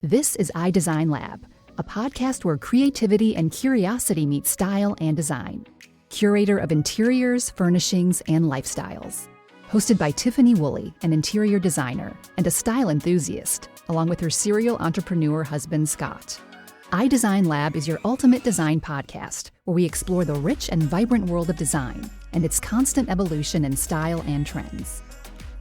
This is iDesign Lab, a podcast where creativity and curiosity meet style and design. Curator of interiors, furnishings, and lifestyles. Hosted by Tiffany Woolley, an interior designer and a style enthusiast, along with her serial entrepreneur husband, Scott. iDesign Lab is your ultimate design podcast, where we explore the rich and vibrant world of design and its constant evolution in style and trends.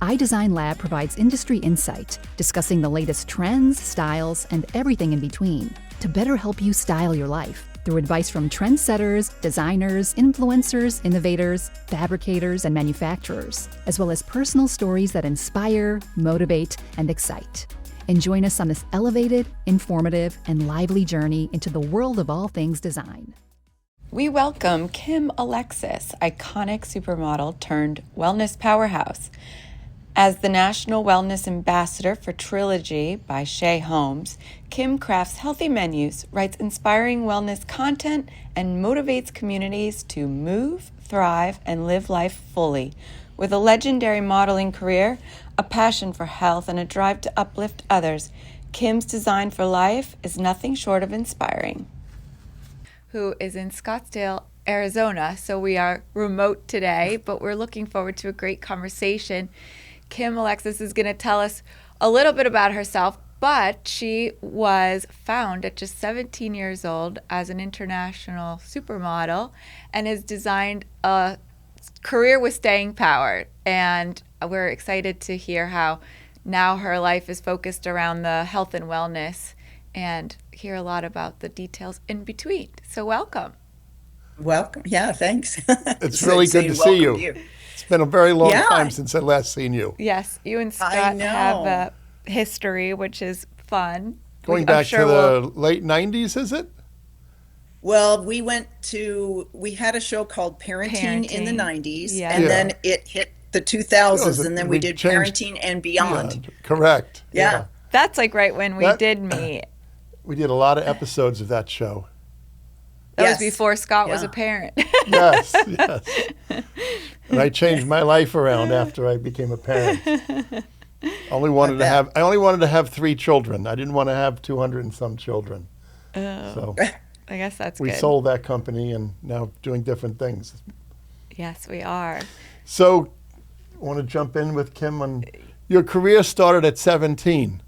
iDesign Lab provides industry insight, discussing the latest trends, styles, and everything in between to better help you style your life through advice from trendsetters, designers, influencers, innovators, fabricators, and manufacturers, as well as personal stories that inspire, motivate, and excite. And join us on this elevated, informative, and lively journey into the world of all things design. We welcome Kim Alexis, iconic supermodel turned wellness powerhouse. As the National Wellness Ambassador for Trilogy by Shea Holmes, Kim crafts healthy menus, writes inspiring wellness content, and motivates communities to move, thrive, and live life fully. With a legendary modeling career, a passion for health, and a drive to uplift others, Kim's design for life is nothing short of inspiring. Who is in Scottsdale, Arizona, so we are remote today, but we're looking forward to a great conversation. Kim Alexis is going to tell us a little bit about herself, but she was found at just 17 years old as an international supermodel and has designed a career with staying power. And we're excited to hear how now her life is focused around the health and wellness and hear a lot about the details in between. So welcome. Welcome. Yeah, thanks. It's really good to see you. It's been a very long time since I last seen you. Yes, you and Scott have a history, which is fun. Going back to the late 90s, is it? Well, we had a show called Parenting in the 90s, and then it hit the 2000s, and then we did Parenting and Beyond. Yeah, correct. Yeah. That's like right when we did meet. We did a lot of episodes of that show. That was before Scott was a parent. Yes. And I changed my life around after I became a parent. I only wanted to have 3 children. I didn't want to have 200 and some children. So I guess that's we good. sold that company and now doing different things. Yes, we are. So I want to jump in with Kim on your career started at 17.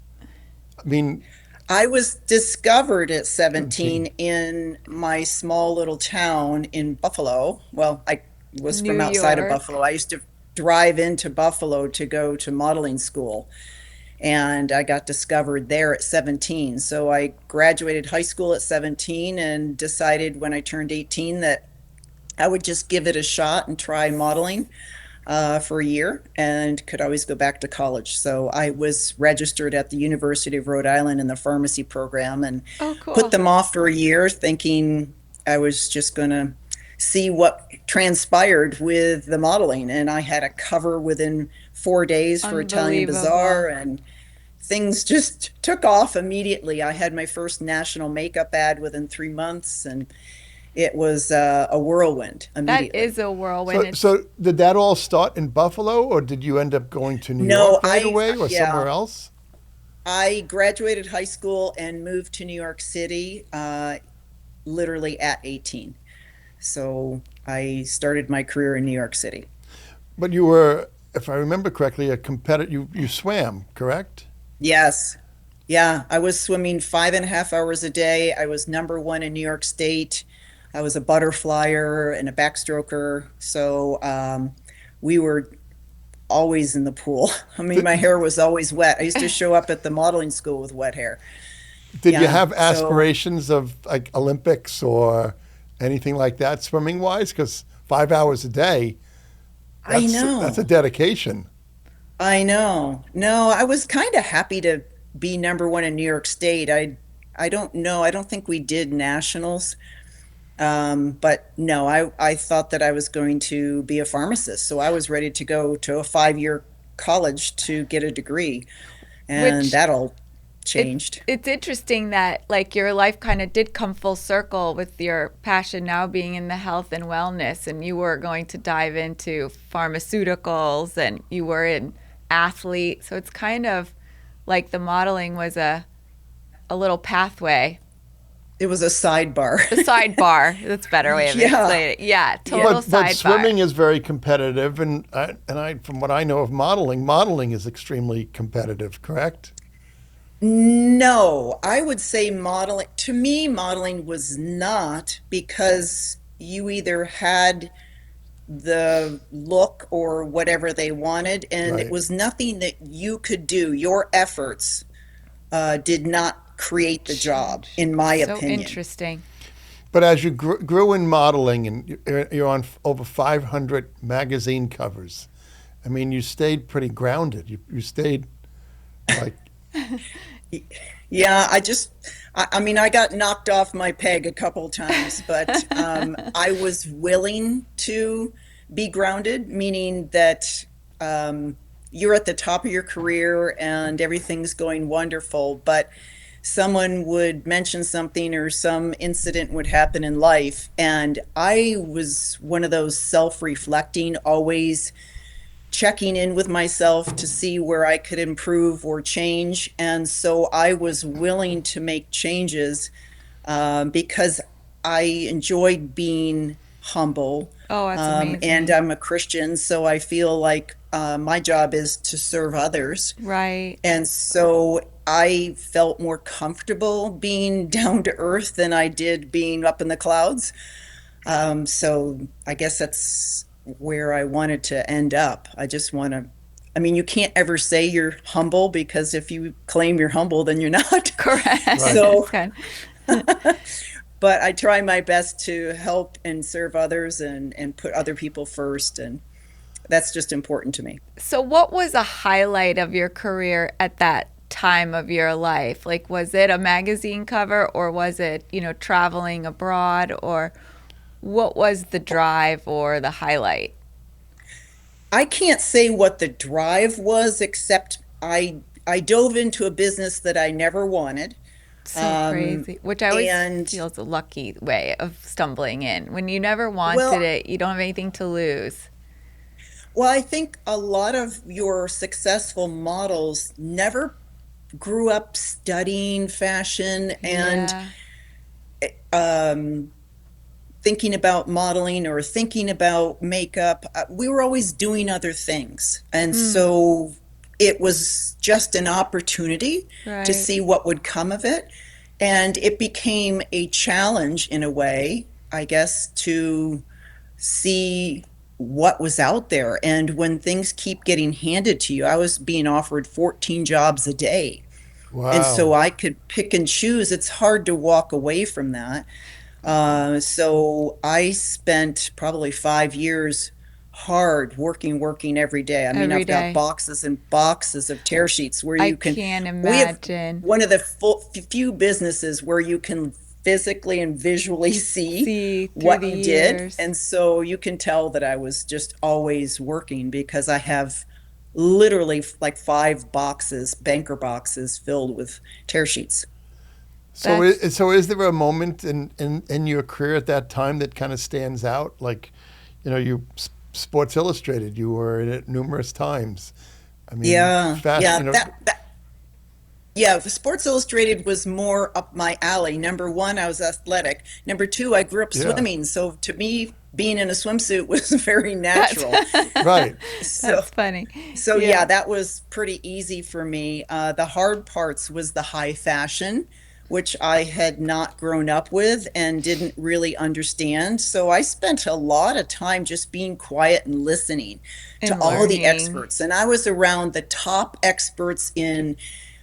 I was discovered at 17 in my small little town in Buffalo. Well, I was from outside of Buffalo. I used to drive into Buffalo to go to modeling school, and I got discovered there at 17. So I graduated high school at 17 and decided when I turned 18 that I would just give it a shot and try modeling for a year and could always go back to college. So I was registered at the University of Rhode Island in the pharmacy program and put them off for a year, thinking I was just going to see what transpired with the modeling. And I had a cover within 4 days for Italian Bazaar, and things just took off immediately. I had my first national makeup ad within 3 months, and it was a whirlwind immediately. That is a whirlwind. So did that all start in Buffalo, or did you end up going to New York right away or somewhere else? I graduated high school and moved to New York City literally at 18. So I started my career in New York City. But you were, if I remember correctly, a competitor. You swam, correct? Yes. Yeah, I was swimming 5.5 hours a day. I was number 1 in New York State. I was a butterflyer and a backstroker. So we were always in the pool. My hair was always wet. I used to show up at the modeling school with wet hair. Did you have aspirations of like Olympics or anything like that swimming wise? Because 5 hours a day, I know. That's a dedication. I know. No, I was kind of happy to be number 1 in New York State. I don't know. I don't think we did nationals. But no, I thought that I was going to be a pharmacist. So I was ready to go to a 5-year college to get a degree. And that all changed. It's interesting that like your life kind of did come full circle with your passion now being in the health and wellness, and you were going to dive into pharmaceuticals and you were an athlete. So it's kind of like the modeling was a a little pathway. It was a sidebar. A sidebar. That's a better way of explaining it. Yeah, total sidebar. But swimming is very competitive, and I, from what I know of modeling is extremely competitive, correct? No, I would say modeling, to me, modeling was not, because you either had the look or whatever they wanted, and Right. it was nothing that you could do. Your efforts did not create the job, in my So opinion. interesting. But as you grew in modeling, and you're on over 500 magazine covers, I mean, you stayed pretty grounded. You stayed like, Yeah, I mean, I got knocked off my peg a couple times, but I was willing to be grounded, meaning that you're at the top of your career and everything's going wonderful, but someone would mention something or some incident would happen in life. And I was one of those self-reflecting, always checking in with myself to see where I could improve or change. And so I was willing to make changes because I enjoyed being humble. Oh, that's amazing. And I'm a Christian, so I feel like my job is to serve others. Right. And so I felt more comfortable being down to earth than I did being up in the clouds. So I guess that's where I wanted to end up. I just want to, I mean, you can't ever say you're humble, because if you claim you're humble, then you're not. Correct. Right. So, That's good. but I try my best to help and serve others and put other people first. And that's just important to me. So what was a highlight of your career at that time of your life? Like, was it a magazine cover, or was it, traveling abroad, or what was the drive or the highlight? I can't say what the drive was, except I dove into a business that I never wanted. So crazy, which I always and- feel is a lucky way of stumbling in. When you never wanted it, you don't have anything to lose. Well, I think a lot of your successful models never grew up studying fashion and thinking about modeling or thinking about makeup. We were always doing other things. And so it was just an opportunity to see what would come of it. And it became a challenge in a way, I guess, to see what was out there. And when things keep getting handed to you, I was being offered 14 jobs a day. wow. And so I could pick and choose. It's hard to walk away from that. So I spent probably 5 years hard working every day. I mean, Every I've got day. boxes and boxes of tear sheets where I you can. can't We have imagine. one of the few businesses where you can physically and visually see through what the you did. years. And so you can tell that I was just always working, because I have literally like 5 boxes, banker boxes filled with tear sheets. So That's- so is there a moment in your career at that time that kind of stands out? Like, you Sports Illustrated, you were in it numerous times. I mean, Yeah, fast, yeah, yeah. Sports Illustrated was more up my alley. Number one, I was athletic. Number two, I grew up Yeah. swimming, so to me, being in a swimsuit was very natural. right. So, That's funny. so yeah, that was pretty easy for me. The hard parts was the high fashion, which I had not grown up with and didn't really understand. So I spent a lot of time just being quiet and listening to And all the learning. experts. And I was around the top experts in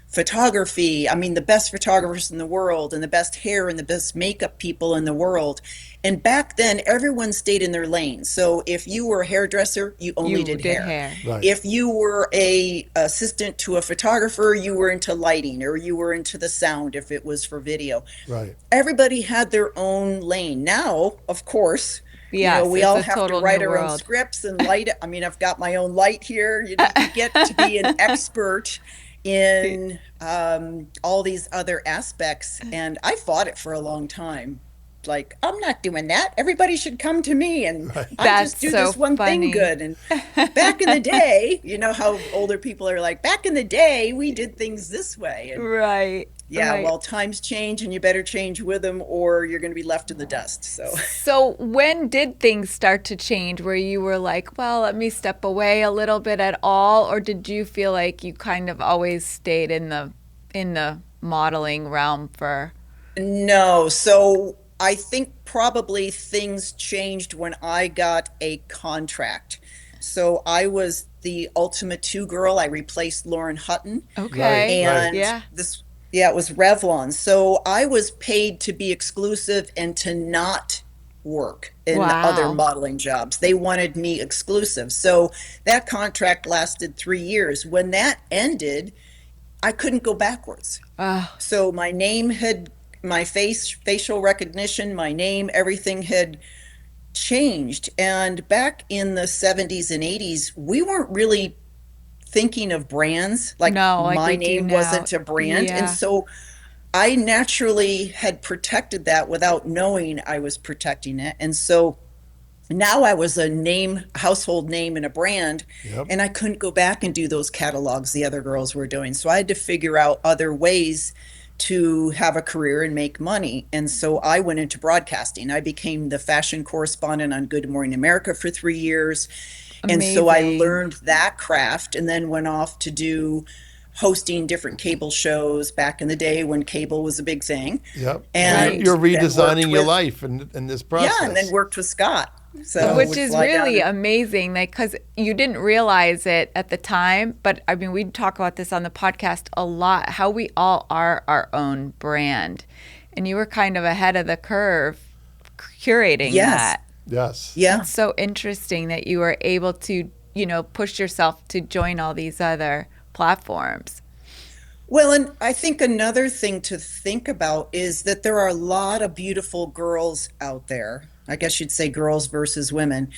photography. I mean, the best photographers in the world, and the best hair and the best makeup people in the world. And back then, everyone stayed in their lane. So if you were a hairdresser, you only You did did hair. hair. Right. If you were a assistant to a photographer, you were into lighting, or you were into the sound if it was for video. Right. Everybody had their own lane. Now, of course, Yes, we it's all a have to total write new our own world. scripts and light it. I mean, I've got my own light here. You get to be an expert in all these other aspects. And I fought it for a long time. Like, I'm not doing that. Everybody should come to me, and I That's just do so this one funny. thing good. And back in the day, you know how older people are like, back in the day, we did things this way. And Right. Yeah, Right. well, times change and you better change with them or you're going to be left in the dust. So when did things start to change where you were like, well, let me step away a little bit at all, or did you feel like you kind of always stayed in the modeling realm for No, so I think probably things changed when I got a contract. So I was the Ultimate Two girl. I replaced Lauren Hutton. Right, okay. right. And Yeah. yeah, it was Revlon. So I was paid to be exclusive and to not work in other Wow. modeling jobs. They wanted me exclusive. So that contract lasted 3 years. When that ended, I couldn't go backwards. Oh, So my name had, my facial recognition, my name, everything had changed. And back in the 70s and 80s, we weren't really thinking of brands. Like no, like my we do name now. wasn't a brand. And Yeah. so I naturally had protected that without knowing I was protecting it. And so now I was a name, household name and a brand, Yep. and I couldn't go back and do those catalogs the other girls were doing. So I had to figure out other ways to have a career and make money. And so I went into broadcasting. I became the fashion correspondent on Good Morning America for 3 years. And so I Amazing. learned that craft and then went off to do hosting different cable shows back in the day when cable was a big thing. Yep. Well, you're, Right. And you're then worked redesigning your with, life in this yeah, and then process. worked with Scott. So Which would Yes. is fly down really and amazing, like, because you didn't realize it at the time. But I mean, we talk about this on the podcast a lot, how we all are our own brand. And you were kind of ahead of the curve curating yes. that. Yes. Yeah. It's so interesting that you were able to, push yourself to join all these other platforms. Well, and I think another thing to think about is that there are a lot of beautiful girls out there. I guess you'd say girls versus women.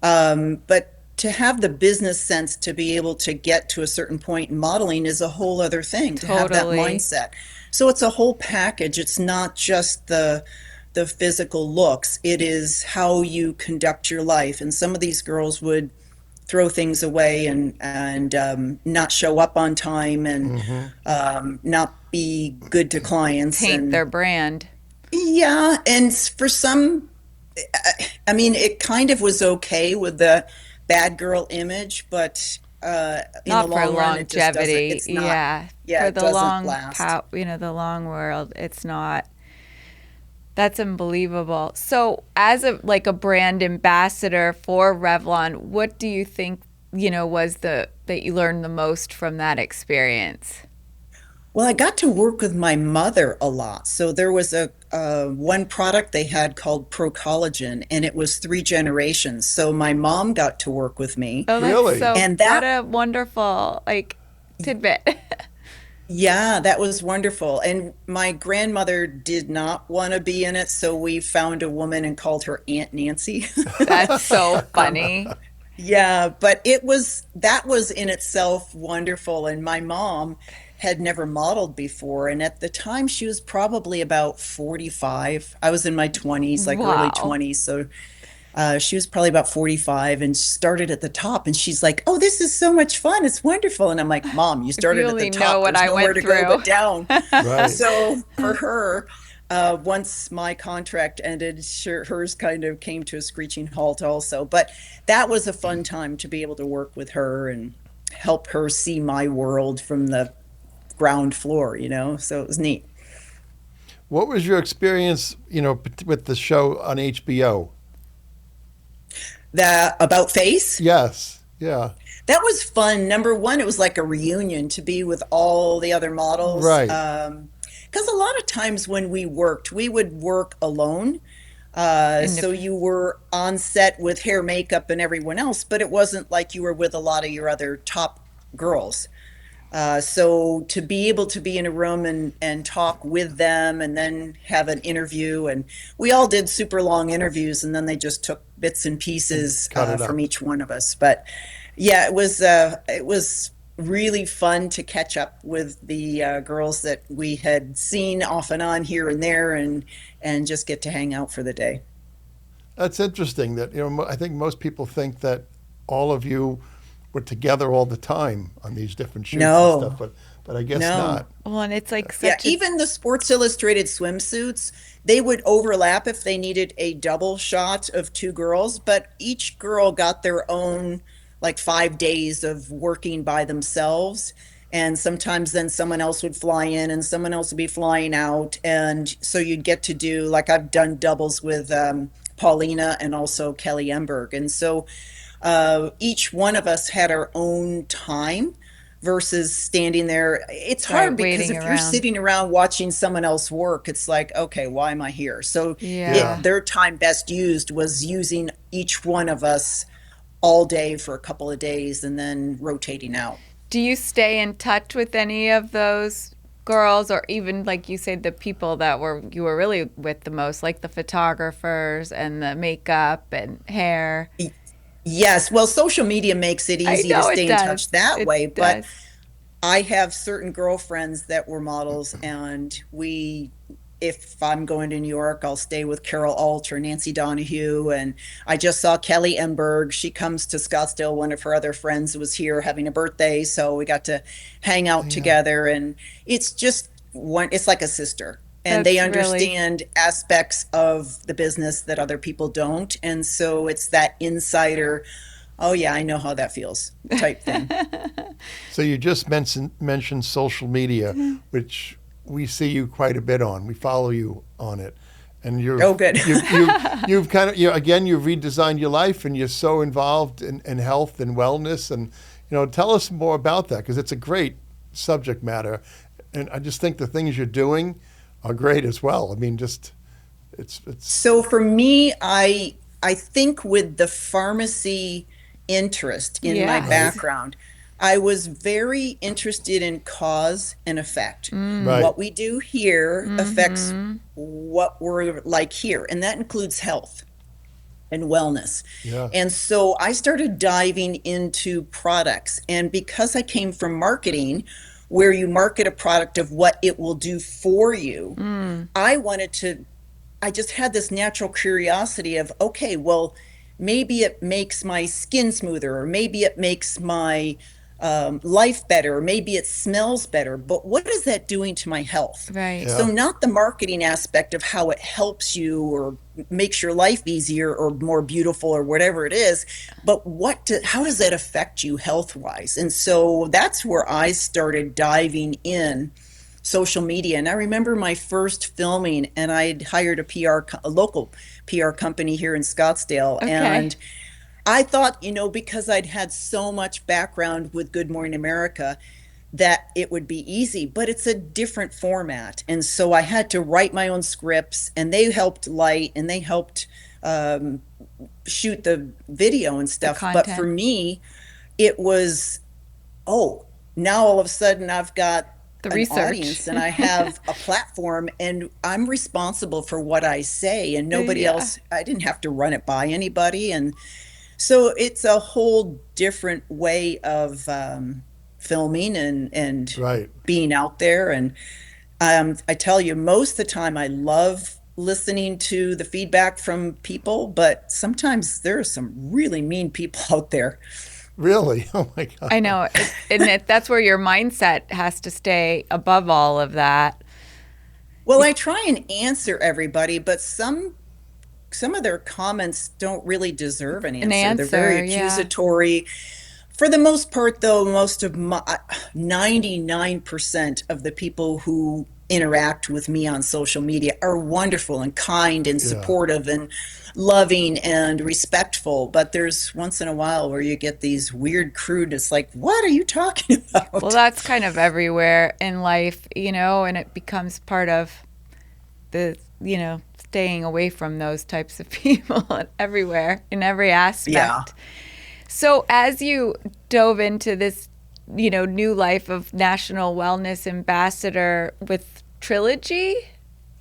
But to have the business sense to be able to get to a certain point in modeling is a whole other thing, to have that Totally. mindset. So it's a whole package. It's not just the physical looks. It is how you conduct your life. And some of these girls would throw things away and not show up on time and Mm-hmm. not be good to clients Taint and their brand. yeah, and for some, I mean, it kind of was okay with the bad girl image, but in the Not for long run, it just doesn't. longevity. It's not. Yeah. Yeah, For it the doesn't long last. the long world, it's not. That's unbelievable. So, as a brand ambassador for Revlon, what do you think, was that you learned the most from that experience? Well, I got to work with my mother a lot. So there was a one product they had called Pro Collagen, and it was 3 generations. So my mom got to work with me, Oh, that's Really? so, and what that a wonderful, tidbit. yeah, that was wonderful. And my grandmother did not want to be in it, so we found a woman and called her Aunt Nancy. That's so funny. Yeah, but that was in itself wonderful. And my mom had never modeled before. And at the time, she was probably about 45. I was in my 20s, like early Wow. 20s. So she was probably about 45 and started at the top. And she's like, "Oh, this is so much fun. It's wonderful." And I'm like, "Mom, you If you started at the only know top. what There's I nowhere went to go through. but down." Right. So for her, once my contract ended, hers kind of came to a screeching halt also. But that was a fun time to be able to work with her and help her see my world from the ground floor. So it was neat. What was your experience, with the show on HBO? The About Face, Yes. Yeah. that was fun. Number one, it was like a reunion to be with all the other models. Right. Because a lot of times when we worked, we would work alone. So Indep- you were on set with hair, makeup, and everyone else, but it wasn't like you were with a lot of your other top girls. So to be able to be in a room and talk with them and then have an interview, and we all did super long interviews, and then they just took bits and pieces Cut it from up. each one of us. But yeah, it was really fun to catch up with the girls that we had seen off and on here and there, and just get to hang out for the day. That's interesting that, I think most people think that all of you were together all the time on these different shoots and No, stuff, but but I guess No. not. Well, and it's like Yeah, such a even the Sports Illustrated swimsuits, they would overlap if they needed a double shot of two girls, but each girl got their own like 5 days of working by themselves. And sometimes then someone else would fly in and someone else would be flying out. And so you'd get to do, like I've done doubles with Paulina and also Kelly Emberg. And so each one of us had our own time versus standing there. It's right, hard because waiting if you're around. sitting around watching someone else work, it's like, okay, why am I here? So Yeah. their time best used was using each one of us all day for a couple of days and then rotating out. Do you stay in touch with any of those girls, or even like you said, the people that you were really with the most, like the photographers and the makeup and hair? Yes, well, social media makes it I easy to know it stay in touch does. that It way, but does. I have certain girlfriends that were models, and if I'm going to New York, I'll stay with Carol Alt or Nancy Donahue. And I just saw Kelly Emberg. She comes to Scottsdale. One of her other friends was here having a birthday, so we got to hang out together. And it's just it's like a sister. And they That's really understand aspects of the business that other people don't. And so it's that insider, oh yeah, I know how that feels type thing. So you just mentioned social media, which we see you quite a bit on. We follow you on it, and Oh, good. you've kind of again you've redesigned your life, and you're so involved in health and wellness, and tell us more about that because it's a great subject matter, and I just think the things you're doing are great as well. I mean, just it's So for me, I think with the pharmacy interest in my Yes. background, I was very interested in cause and effect. right. What we do here affects what we're like here, and that includes health and wellness. Yeah. And so I started diving into products. And because I came from marketing, where you market a product of what it will do for you, I just had this natural curiosity of, okay, well, maybe it makes my skin smoother, or maybe it makes my life better, or maybe it smells better, but what is that doing to my health? right. Yeah. So not the marketing aspect of how it helps you or makes your life easier or more beautiful or whatever it is, but how does that affect you health wise? And so that's where I started diving in social media. And I remember my first filming, and I'd hired a local PR company here in Scottsdale. Okay. And I thought, because I'd had so much background with Good Morning America, that it would be easy, but it's a different format. And so I had to write my own scripts, and they helped light and they helped shoot the video and stuff. But content. for me, it was, oh, now all of a sudden I've got The an research. audience and I have a platform, and I'm responsible for what I say, and nobody Yeah. else, I didn't have to run it by anybody. And so it's a whole different way of filming and Right. being out there. And I tell you, most of the time I love listening to the feedback from people, but sometimes there are some really mean people out there. Really? Oh my God. I know. That's where your mindset has to stay above all of that. Well, I try and answer everybody, but some of their comments don't really deserve an answer. They're very yeah. accusatory. For the most part, though, most of 99% of the people who interact with me on social media are wonderful and kind and supportive and loving and respectful. But there's once in a while where you get these weird crude, it's like, what are you talking about? Well, that's kind of everywhere in life, and it becomes part of the, staying away from those types of people everywhere in every aspect. Yeah. So as you dove into this, new life of National Wellness Ambassador with Trilogy,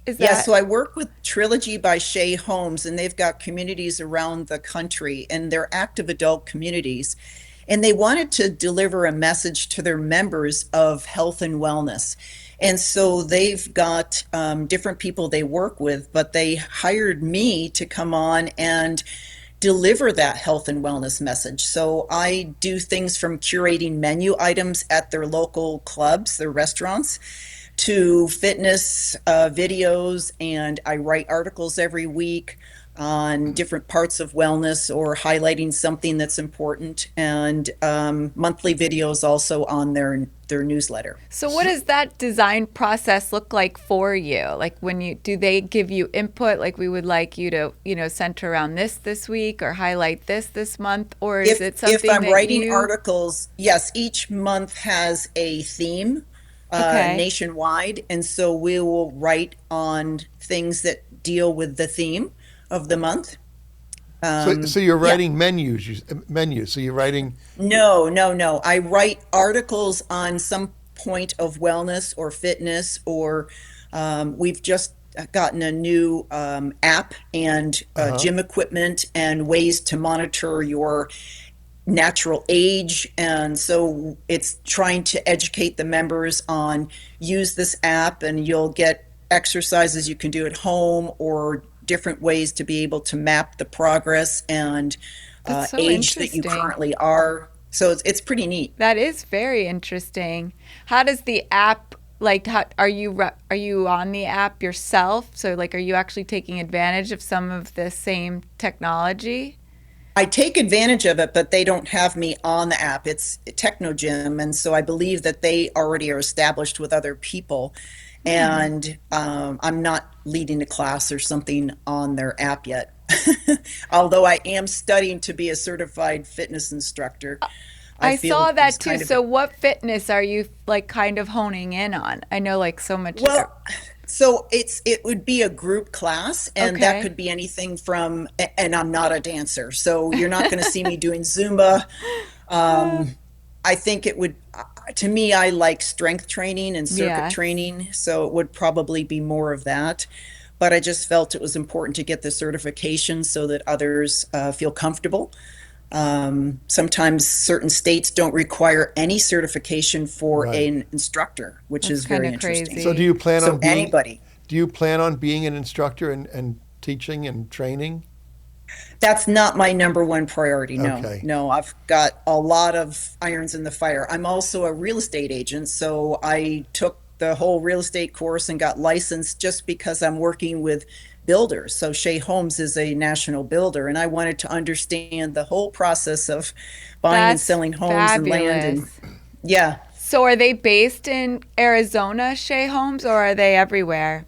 Yeah, so I work with Trilogy by Shea Holmes, and they've got communities around the country, and they're active adult communities. And they wanted to deliver a message to their members of health and wellness. And so they've got different people they work with, but they hired me to come on and deliver that health and wellness message. So I do things from curating menu items at their local clubs, their restaurants, to fitness videos, and I write articles every week on different parts of wellness or highlighting something that's important, and monthly videos also on their newsletter. So what does that design process look like for you? Like do they give you input, like we would like you to, center around this week or highlight this month, or is it something if I'm that writing articles, yes, each month has a theme nationwide, and so we will write on things that deal with the theme of the month. So you're writing menus. So you're writing. No. I write articles on some point of wellness or fitness, or we've just gotten a new app and gym equipment and ways to monitor your natural age. And so it's trying to educate the members on use this app and you'll get exercises you can do at home or different ways to be able to map the progress and age that you currently are. So it's pretty neat. That is very interesting. How does the app, are you on the app yourself? So are you actually taking advantage of some of the same technology? I take advantage of it, but they don't have me on the app. It's Techno Gym, and so I believe that they already are established with other people. And I'm not leading a class or something on their app yet, although I am studying to be a certified fitness instructor. I saw that too. So what fitness are you kind of honing in on? I know so much. Well, so it would be a group class, and that could be anything from, and I'm not a dancer, so you're not going to see me doing Zumba. I think it would, to me, I like strength training and circuit training, so it would probably be more of that. But I just felt it was important to get the certification so that others feel comfortable. Sometimes certain states don't require any certification for an instructor, which is very interesting. Crazy. So do you plan on being anybody? Do you plan on being an instructor and teaching and training? That's not my number one priority. No, Okay. No, I've got a lot of irons in the fire. I'm also a real estate agent, so I took the whole real estate course and got licensed just because I'm working with builders. So Shea Homes is a national builder, and I wanted to understand the whole process of buying and selling homes and land. And So are they based in Arizona, Shea Homes, or are they everywhere?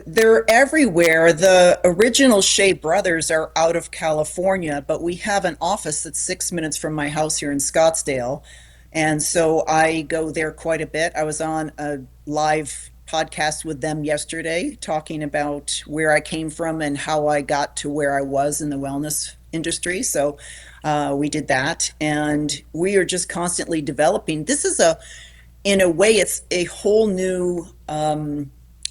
They're everywhere. The original Shea brothers are out of California, but we have an office that's 6 minutes from my house here in Scottsdale. And so I go there quite a bit. I was on a live podcast with them yesterday talking about where I came from and how I got to where I was in the wellness industry. So we did that, and we are just constantly developing. This is in a way, it's a whole new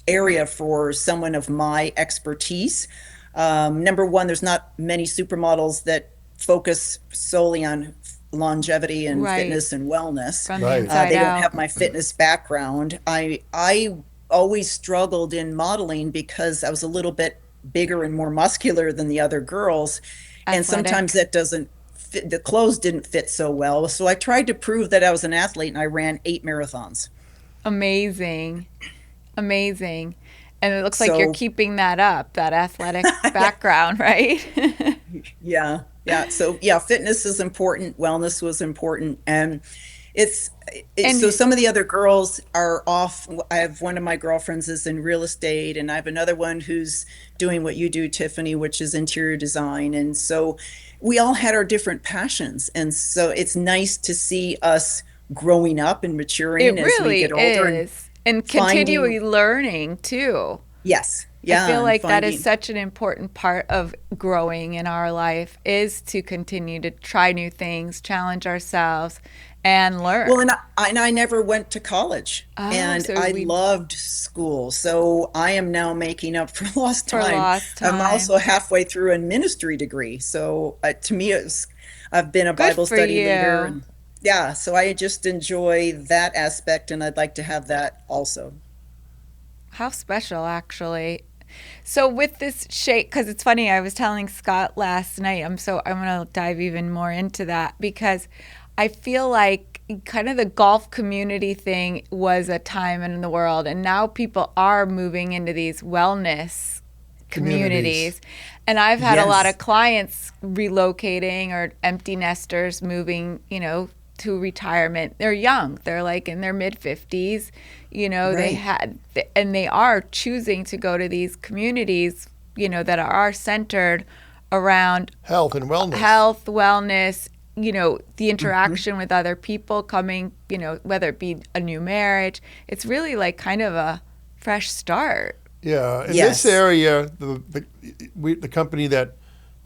area for someone of my expertise. Number one, there's not many supermodels that focus solely on longevity and fitness and wellness. From the inside they out. don't have my fitness background. I always struggled in modeling because I was a little bit bigger and more muscular than the other girls. Athletic. And sometimes that doesn't fit, the clothes didn't fit so well. So I tried to prove that I was an athlete, and I ran 8 marathons. Amazing. And it looks like you're keeping that up, that athletic background, right? Yeah. So fitness is important. Wellness was important. And so some of the other girls are off. I have one of my girlfriends is in real estate, and I have another one who's doing what you do, Tiffany, which is interior design. And so we all had our different passions. And so it's nice to see us growing up and maturing as we get older. And continually learning too. Yes. Yeah. I feel like that is such an important part of growing in our life, is to continue to try new things, challenge ourselves, and learn. Well, and I never went to college, and I loved school. So I am now making up for lost time. I'm also halfway through a ministry degree. So to me, I've been a Bible study leader. And, so I just enjoy that aspect, and I'd like to have that also. How special, actually. So with this shake, because it's funny, I was telling Scott last night, I'm going to dive even more into that because I feel like kind of the golf community thing was a time in the world, and now people are moving into these wellness communities. And I've had a lot of clients relocating or empty nesters moving, to retirement. They're young. They're like in their mid 50s. They are choosing to go to these communities, that are centered around health and wellness. Health, wellness, the interaction with other people coming, whether it be a new marriage. It's really like kind of a fresh start. Yeah, in this area, the company that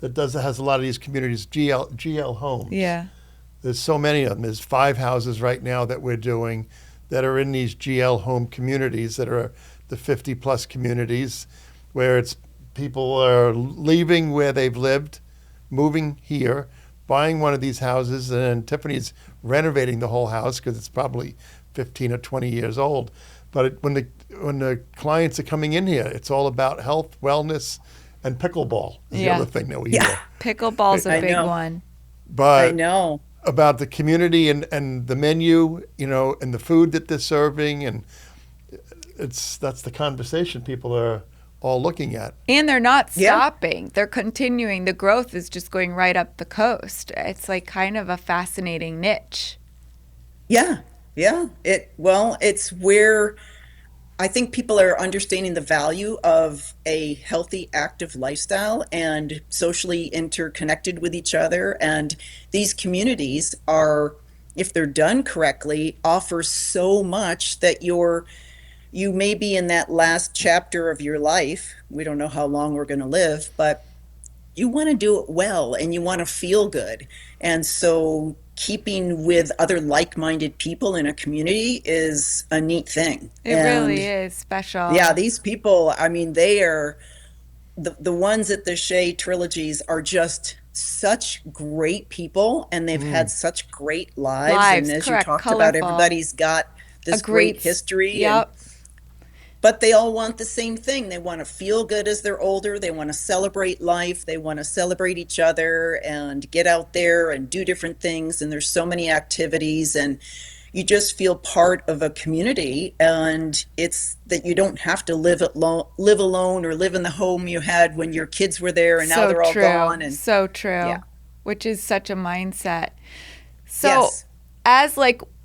has a lot of these communities, GL Homes. Yeah, there's so many of them. There's 5 houses right now that we're doing that are in these GL home communities that are the 50 plus communities, where it's people are leaving where they've lived, moving here, buying one of these houses, and then Tiffany's renovating the whole house because it's probably 15 or 20 years old. But when the clients are coming in here, it's all about health, wellness, and pickleball is the other thing that we hear. Pickleball's a big one. But I know. About the community and the menu, and the food that they're serving, and that's the conversation people are all looking at. And they're not stopping. They're continuing. The growth is just going right up the coast. It's like kind of a fascinating niche. Yeah. Yeah. It's where I think people are understanding the value of a healthy, active lifestyle and socially interconnected with each other. And these communities are, if they're done correctly, offer so much that you may be in that last chapter of your life. We don't know how long we're going to live, but you want to do it well and you want to feel good. And so keeping with other like-minded people in a community is a neat thing. It really is special. Yeah, these people, they are the ones at the Shea Trilogies are just such great people, and they've had such great lives. And as you talked about, everybody's got this great history. Yep. But they all want the same thing. They want to feel good as they're older. They want to celebrate life. They want to celebrate each other and get out there and do different things. And there's so many activities, and you just feel part of a community. And it's that you don't have to live alone or live in the home you had when your kids were there and now they're all gone. And so true, which is such a mindset. So as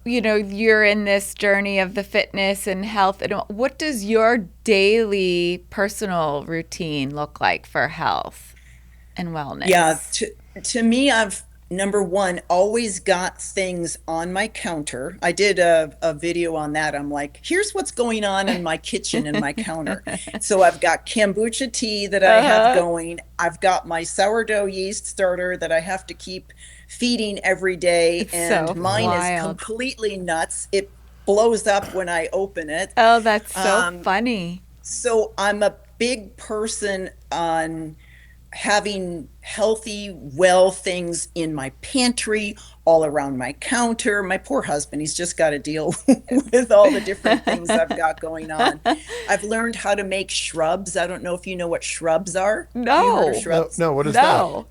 you're in this journey of the fitness and health. And what does your daily personal routine look like for health and wellness? Yeah, to me, I've, number one, always got things on my counter. I did a video on that. I'm like, here's what's going on in my kitchen and my counter. So I've got kombucha tea that I have going. I've got my sourdough yeast starter that I have to keep feeding every day, mine is completely nuts. It blows up when I open it. Oh, that's so funny. So I'm a big person on having healthy, well things in my pantry, all around my counter. My poor husband, he's just got to deal with all the different things I've got going on. I've learned how to make shrubs. I don't know if you know what shrubs are. No. No, what is that?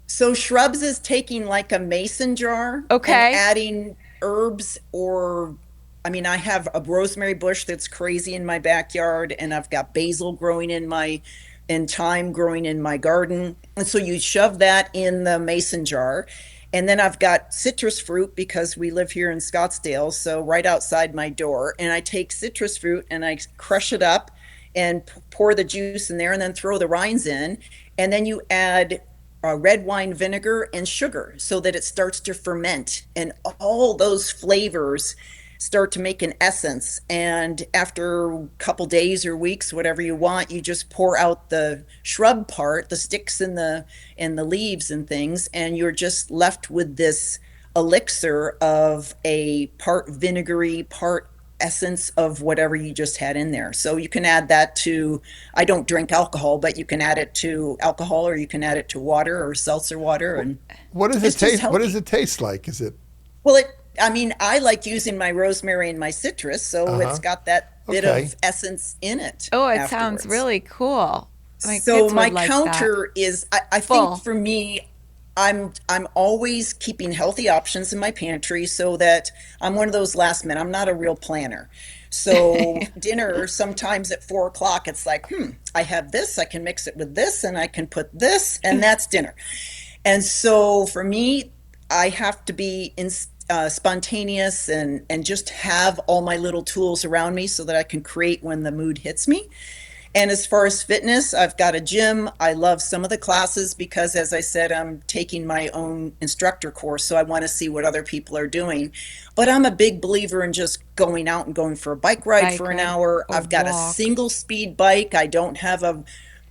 So shrubs is taking like a mason jar and adding herbs I have a rosemary bush that's crazy in my backyard, and I've got basil growing and thyme growing in my garden. And so you shove that in the mason jar. And then I've got citrus fruit because we live here in Scottsdale, so right outside my door. And I take citrus fruit and I crush it up and pour the juice in there and then throw the rinds in. And then you add red wine vinegar and sugar so that it starts to ferment, and all those flavors start to make an essence. And after a couple days or weeks, whatever you want, you just pour out the shrub part, the sticks and the leaves and things, and you're just left with this elixir of a part vinegary, part essence of whatever you just had in there. So you can add that to, I don't drink alcohol, but you can add it to alcohol, or you can add it to water or seltzer water. And what does it taste? What does it taste like? Is it? Well, I mean, I like using my rosemary and my citrus, so it's Uh-huh. got that bit Okay. of essence in it Oh, it sounds afterwards. really cool. My So kids my would like that. counter is, I think Full. for me, I'm always keeping healthy options in my pantry so that I'm one of those last minute. I'm not a real planner. So dinner sometimes at 4 o'clock, it's like, I have this, I can mix it with this, and I can put this, and that's dinner. And so for me, I have to be spontaneous and just have all my little tools around me so that I can create when the mood hits me. And as far as fitness, I've got a gym. I love some of the classes because, as I said, I'm taking my own instructor course. So I want to see what other people are doing. But I'm a big believer in just going out and going for a bike ride Bike for an ride hour. or I've got a walk. single speed bike. I don't have a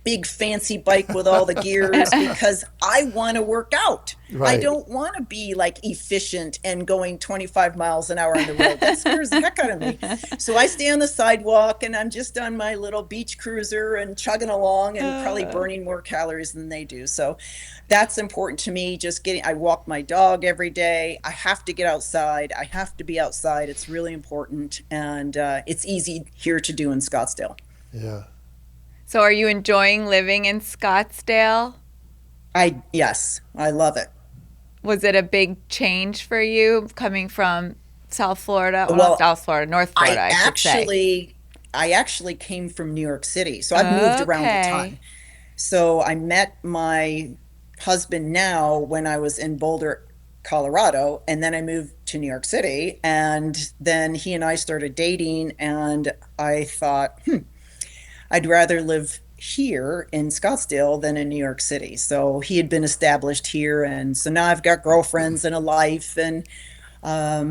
big fancy bike with all the gears because I want to work out. I Right. don't want to be like efficient and going 25 miles an hour on the road. That scares the heck out of me. So I stay on the sidewalk and I'm just on my little beach cruiser and chugging along and probably burning more calories than they do. So that's important to me. I walk my dog every day. I have to get outside. I have to be outside. It's really important. And it's easy here to do in Scottsdale. Yeah. So are you enjoying living in Scottsdale? Yes, I love it. Was it a big change for you coming from South Florida? Well, not Well, South Florida, North Florida, I I should say. actually I actually came from New York City. So I've moved around a Okay. ton. So I met my husband now when I was in Boulder, Colorado, and then I moved to New York City and then he and I started dating and I thought, I'd rather live here in Scottsdale than in New York City. So he had been established here and so now I've got girlfriends and a life and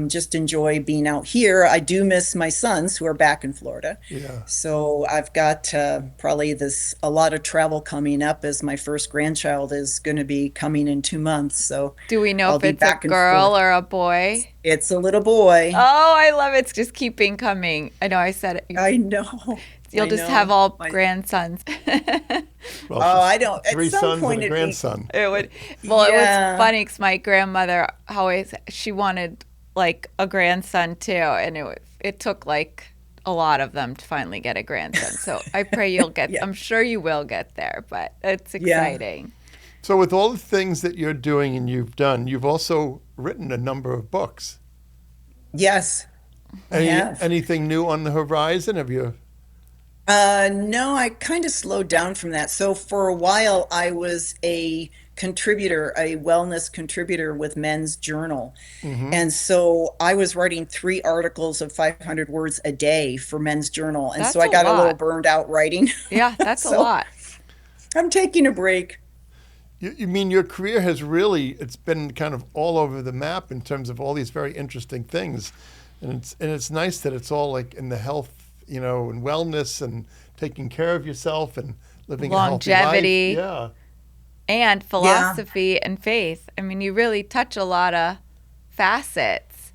just enjoy being out here. I do miss my sons who are back in Florida. Yeah. So I've got probably a lot of travel coming up as my first grandchild is going to be coming in 2 months. So Do we know I'll if be it's a back and girl forth. or a boy? It's a little boy. Oh, I love it. It's just keeping coming. I know I said it. I know. You'll I just have know. all grandsons. Well, Oh, I don't. At three some sons and point, a it'd be. grandson. It would, well, it was Yeah. funny because my grandmother always, she wanted like a grandson too. And it took like a lot of them to finally get a grandson. So I pray you'll get, Yeah. I'm sure you will get there, but it's Yeah. exciting. So with all the things that you're doing and you've done, you've also written a number of books. Yes, I have. Anything new on the horizon? Have you? No, I kind of slowed down from that. So for a while, I was a contributor, a wellness contributor with Men's Journal. Hmm. And so I was writing 3 articles of 500 words a day for Men's Journal. And so That's I a got a little lot. burned out writing. Yeah, that's a So lot. I'm taking a break. You mean your career has really, it's been kind of all over the map in terms of all these very interesting things. And it's nice that it's all like in the health, and wellness and taking care of yourself and living a healthy life. Longevity. Yeah. And Yeah. philosophy and faith. I mean, you really touch a lot of facets.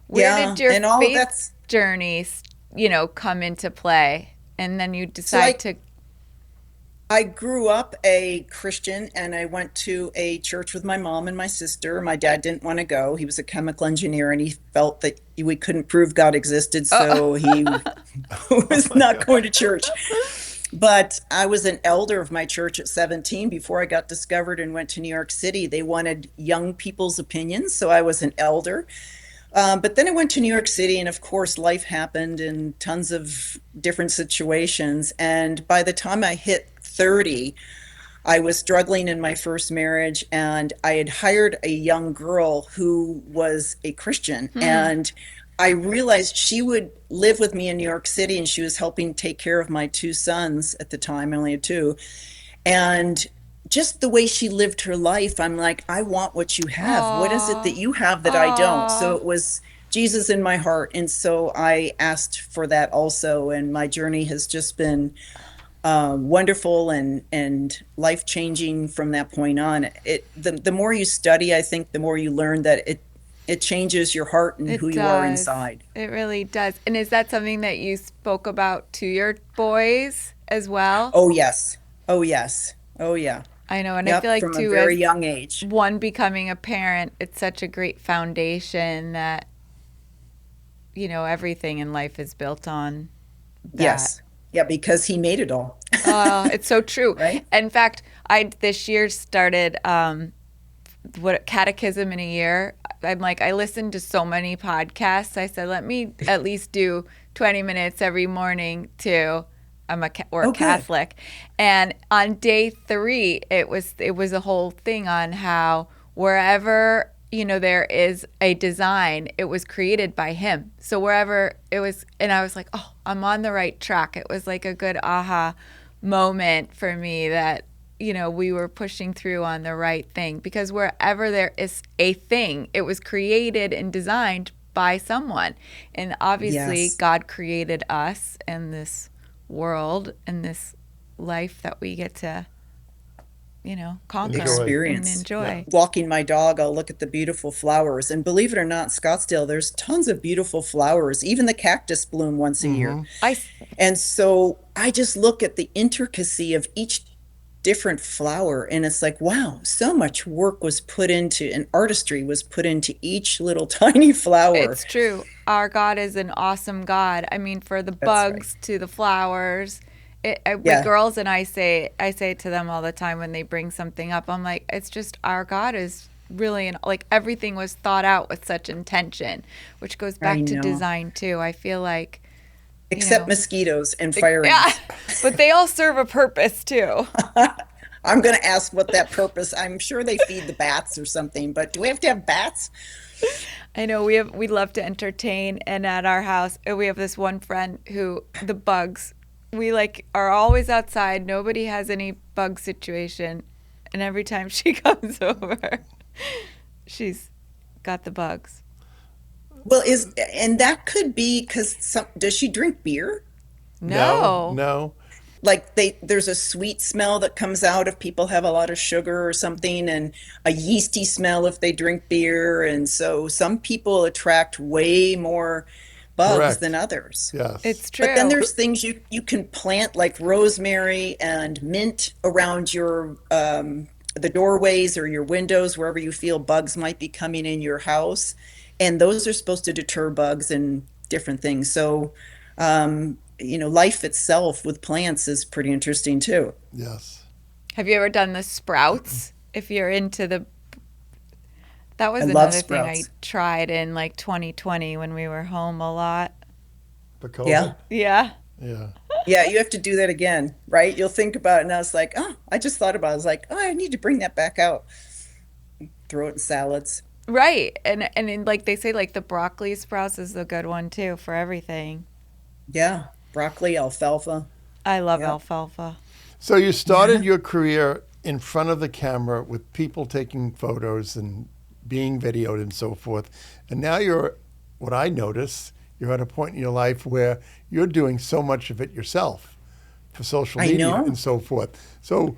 Where Yeah. did your And all of faith that's journeys, come into play? And then you so I decide to, I grew up a Christian and I went to a church with my mom and my sister. My dad didn't want to go. He was a chemical engineer and he felt that we couldn't prove God existed, so he was not going to church. But I was an elder of my church at 17 before I got discovered and went to New York City. They wanted young people's opinions, so I was an elder. But then I went to New York City, and of course, life happened in tons of different situations. And by the time I hit 30, I was struggling in my first marriage, and I had hired a young girl who was a Christian. And I realized she would live with me in New York City, and she was helping take care of my 2 sons at the time. I only had two. And just the way she lived her life, I'm like, I want what you have. What is it that oh, you have that I don't? So oh, it was Jesus in my heart. And so I asked for that also. And my journey has just been wonderful and life changing from that point on. The more you study, I think the more you learn that it changes your heart and who it you are does. inside. It really does. And is that something that you spoke about to your boys as well? Oh, yes. Oh, yes. Oh, yeah. I know. And I feel Yep. like, From a too, very as young age. one becoming a parent, it's such a great foundation that everything in life is built on that. Yes. Yeah, because he made it all. It's so true. Right? In fact, I this year started catechism in a year. I'm like, I listened to so many podcasts. I said, let me at least do 20 minutes every morning to a Catholic. And on day 3, it was a whole thing on how wherever there is a design, it was created by him. So wherever it was, and I was like, oh, I'm on the right track. It was like a good aha moment for me that we were pushing through on the right thing, because wherever there is a thing, it was created and designed by someone. And obviously Yes. God created us and this world and this life that we get to conquer Experience. and enjoy. Yeah. Walking my dog, I'll look at the beautiful flowers. And believe it or not, Scottsdale, there's tons of beautiful flowers. Even the cactus bloom once a year. And so I just look at the intricacy of each different flower, and it's like, wow, so much work was put into, and artistry was put into each little tiny flower. It's true. Our God is an awesome God. I mean, for the bugs to the flowers. The girls and I say to them all the time when they bring something up, I'm like, it's just our God is really, like, everything was thought out with such intention, which goes back to design too. I feel like, Except mosquitoes and fire ants. Yeah, but they all serve a purpose too. I'm going to ask what that purpose. I'm sure they feed the bats or something, but do we have to have bats? I know we love to entertain, and at our house we have this one friend who the bugs, we are always outside. Nobody has any bug situation, and every time she comes over, she's got the bugs. Well, and that could be because does she drink beer? No. Like there's a sweet smell that comes out if people have a lot of sugar or something, and a yeasty smell if they drink beer. And so some people attract way more bugs Correct. than others. Yes. It's true. But then there's things you can plant like rosemary and mint around your the doorways or your windows, wherever you feel bugs might be coming in your house. And those are supposed to deter bugs and different things. So, life itself with plants is pretty interesting too. Yes. Have you ever done the sprouts? If you're into that was I love another thing I sprouts. tried in 2020 when we were home a lot. For COVID? Yeah. Yeah. Yeah. Yeah, you have to do that again, right? You'll think about it, and I was like, oh, I just thought about it. I was like, oh, I need to bring that back out. Throw it in salads. Right. And in, they say the broccoli sprouts is a good one too for everything. Yeah, broccoli, alfalfa. I love Yep. alfalfa. So you started your career in front of the camera with people taking photos and being videoed and so forth. And now what I notice, you're at a point in your life where you're doing so much of it yourself for social I media know. and so forth. So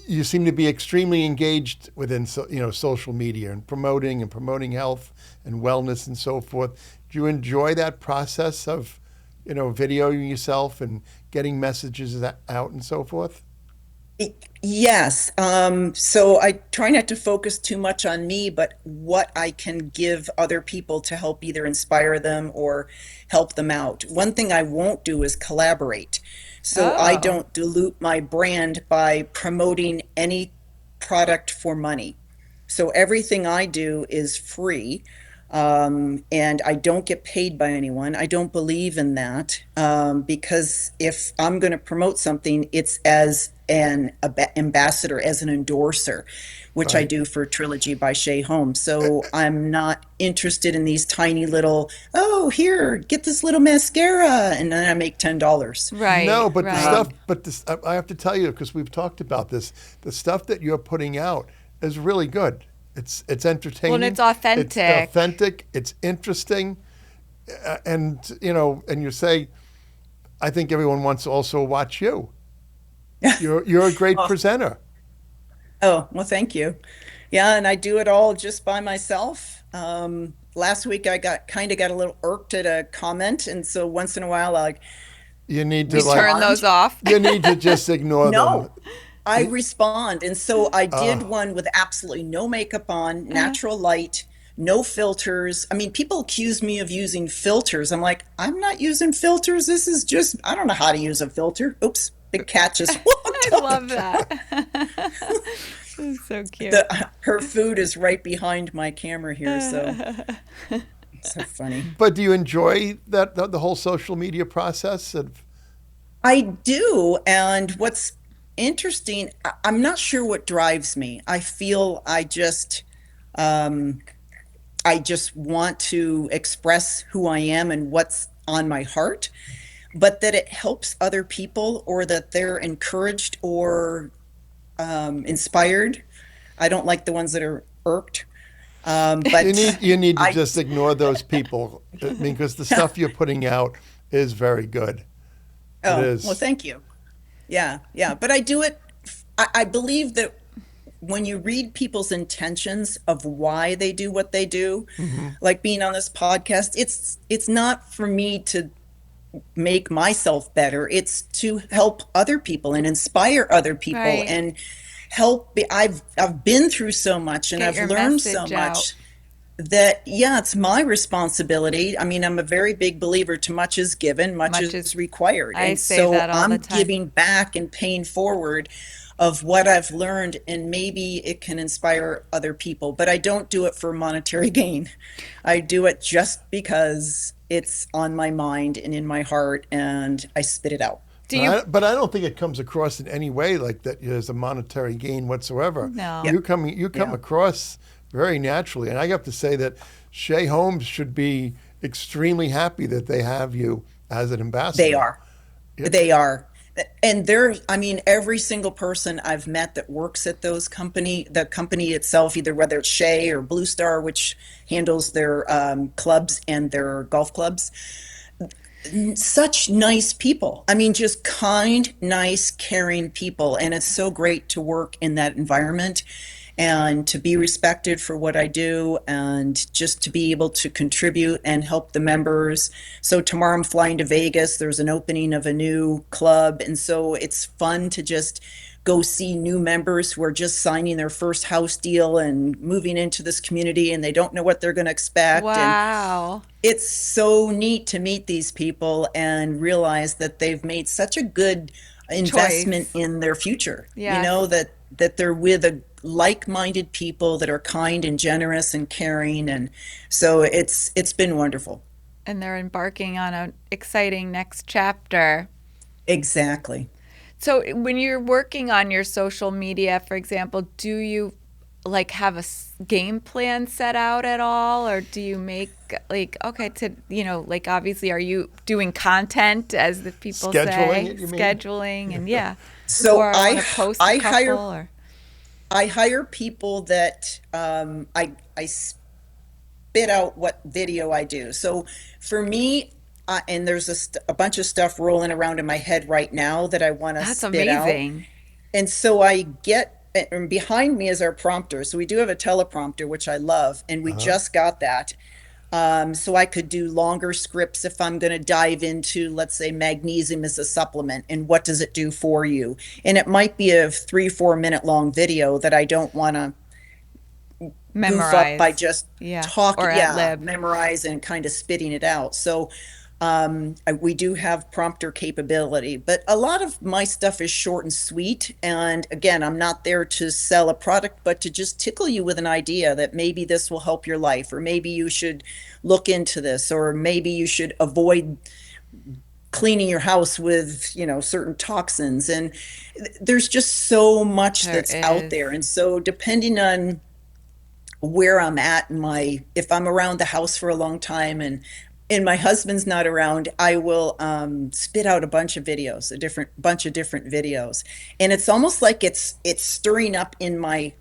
you seem to be extremely engaged within social media and promoting health and wellness and so forth. Do you enjoy that process of videoing yourself and getting messages out and so forth? Yes. So I try not to focus too much on me, but what I can give other people to help either inspire them or help them out. One thing I won't do is collaborate. So I don't dilute my brand by promoting any product for money. So everything I do is free. And I don't get paid by anyone. I don't believe in that because if I'm going to promote something, it's as an ambassador, as an endorser, which I do for Trilogy by Shea Holmes. So I'm not interested in these tiny little, oh, here, get this little mascara, and then I make $10. Right. No, but right. I have to tell you, because we've talked about this, the stuff that you're putting out is really good. It's entertaining. Well, and it's authentic. It's authentic. It's interesting, and you say, I think everyone wants to also watch you. You're a great presenter. Oh, well, thank you. Yeah, and I do it all just by myself. Last week I got a little irked at a comment, and so once in a while You need to turn those off. You need to just ignore them. no. I respond. And so I did one with absolutely no makeup on, natural light, no filters. I mean, people accuse me of using filters. I'm like, I'm not using filters. This is just, I don't know how to use a filter. Oops, big cat just walked I up. love that. This is so cute. Her food is right behind my camera here, so it's so funny. But do you enjoy that the whole social media process? I do, and what's interesting, I'm not sure what drives me. I feel I just want to express who I am and what's on my heart, but that it helps other people or that they're encouraged or inspired. I don't like the ones that are irked. But You need to I, just ignore those people. I mean, because the stuff you're putting out is very good. It oh, well, is. thank you. Yeah, yeah. But I do it, I believe that when you read people's intentions of why they do what they do, Hmm. like being on this podcast, it's not for me to make myself better. It's to help other people and inspire other people Right. and I've been through so much and Get I've your learned so message out. much that yeah, it's my responsibility. I mean, I'm a very big believer, too much is given, much Much is, is required. I And say so that all the I'm time. giving back and paying forward of what I've learned, and maybe it can inspire other people. But I don't do it for monetary gain. I do it just because it's on my mind and in my heart, and I spit it out. Do you? But I don't think it comes across in any way like that there's a monetary gain whatsoever. No. Yep. You come Yeah. across very naturally, and I have to say that Shea Holmes should be extremely happy that they have you as an They ambassador. are. They are. And they're, I mean, every single person I've met that works at the company itself, either whether it's Shea or Blue Star, which handles their clubs and their golf clubs, such nice people. I mean, just kind, nice, caring people. And it's so great to work in that environment and to be respected for what I do and just to be able to contribute and help the members. So tomorrow I'm flying to Vegas. There's an opening of a new club. And so it's fun to just go see new members who are just signing their first house deal and moving into this community and they don't know what they're going to expect. And Wow. it's so neat to meet these people and realize that they've made such a good investment Choice. in their future. You Yes. know, that they're with a like-minded people that are kind and generous and caring, and so it's been wonderful. And they're embarking on an exciting next chapter. Exactly. So when you're working on your social media, for example, do you like have a game plan set out at all, or do you make like okay to like obviously are you doing content as the people Scheduling say it, you mean? scheduling and yeah, So or I want to post I a couple hire or I hire people that I spit out what video I do. So for me, and there's a bunch of stuff rolling around in my head right now that I want to that's spit out. amazing. And so I get, and behind me is our prompter. So we do have a teleprompter, which I love, and we just got that. So I could do longer scripts if I'm going to dive into, let's say, magnesium as a supplement and what does it do for you. And it might be a 3 4 minute long video that I don't want to goof up by Memorize, just yeah, talking, or ad yeah, lib. memorize and kind of spitting it out. So we do have prompter capability, but a lot of my stuff is short and sweet. And again, I'm not there to sell a product, but to just tickle you with an idea that maybe this will help your life, or maybe you should look into this, or maybe you should avoid cleaning your house with certain toxins. And there's just so much There that's out is. there. And so depending on where I'm at in my, if I'm around the house for a long time and my husband's not around, I will spit out a bunch of videos, a different bunch of different videos, and it's almost like it's stirring up in my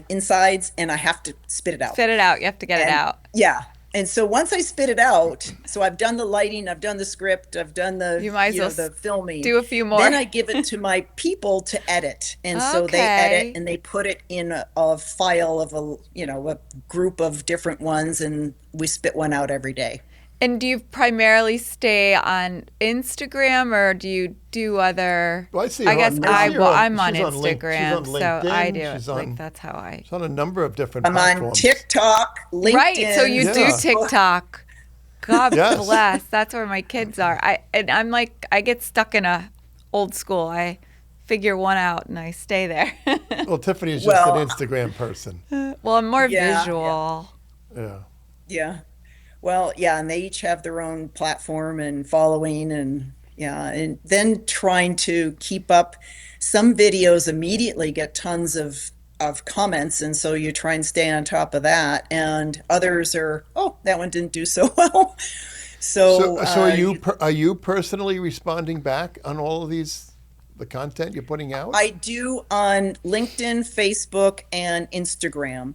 insides, and I have to spit it out. Spit it out. You have to get it And out. yeah, and so once I spit it out, so I've done the lighting, I've done the script, I've done the You might as well the filming. do a few more. Then I give it to my people to edit, and so they Okay. edit and they put it in a file of a group of different ones, and we spit one out every day. And do you primarily stay on Instagram, or do you do other? Well, I see. I guess I'm on she's Instagram, she's on so I LinkedIn, do it. she's Like on, that's how I. she's on a number of different I'm platforms. on TikTok, LinkedIn. Right. So you do Yeah. TikTok. God Yes. bless. That's where my kids are. I'm like, I get stuck in a old school. I figure one out and I stay there. Well, Tiffany is just Well, an Instagram person. Well, I'm more Yeah, visual. Yeah. Yeah. Well, yeah, and they each have their own platform and following, and yeah, and then trying to keep up. Some videos immediately get tons of comments, and so you try and stay on top of that. And others are, oh, that one didn't do so well. So, So are you personally responding back on all of the content you're putting out? I do on LinkedIn, Facebook, and Instagram.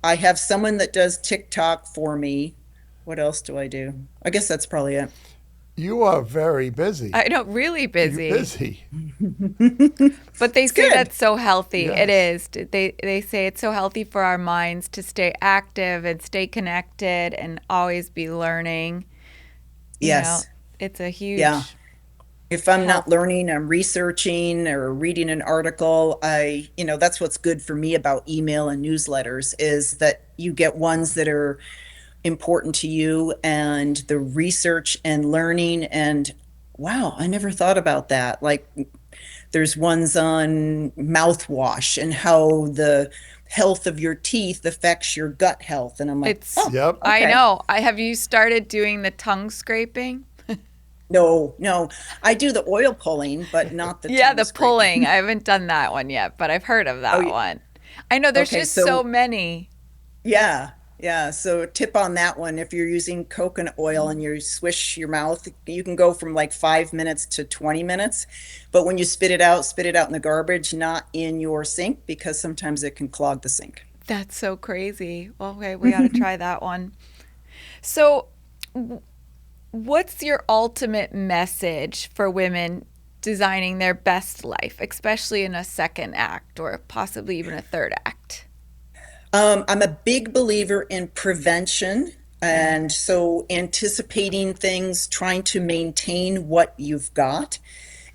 I have someone that does TikTok for me. What else do I do? I guess that's probably it. You are very busy. I know, really busy. You're busy. But they say good. that's so healthy. It Yes. is. They say it's so healthy for our minds to stay active and stay connected and always be learning. You Yes. know, it's a huge. Yeah. If I'm Health. not learning, I'm researching or reading an article. That's what's good for me about email and newsletters is that you get ones that are important to you and the research and learning. And wow, I never thought about that. Like there's ones on mouthwash and how the health of your teeth affects your gut health. And I'm like, It's. oh, Yep. I okay. know. Have you started doing the tongue scraping? No, I do the oil pulling, but not the Yeah, tongue the scraping. pulling. I haven't done that one yet, but I've heard of that yeah. one. I know there's Okay, just so so many. yeah, yeah. So tip on that one, if you're using coconut oil and you swish your mouth, you can go from like 5 minutes to 20 minutes. But when you spit it out in the garbage, not in your sink, because sometimes it can clog the sink. That's so crazy. Okay, we got to try that one. So, what's your ultimate message for women designing their best life, especially in a second act or possibly even a third act? I'm a big believer in prevention. And so anticipating things, trying to maintain what you've got.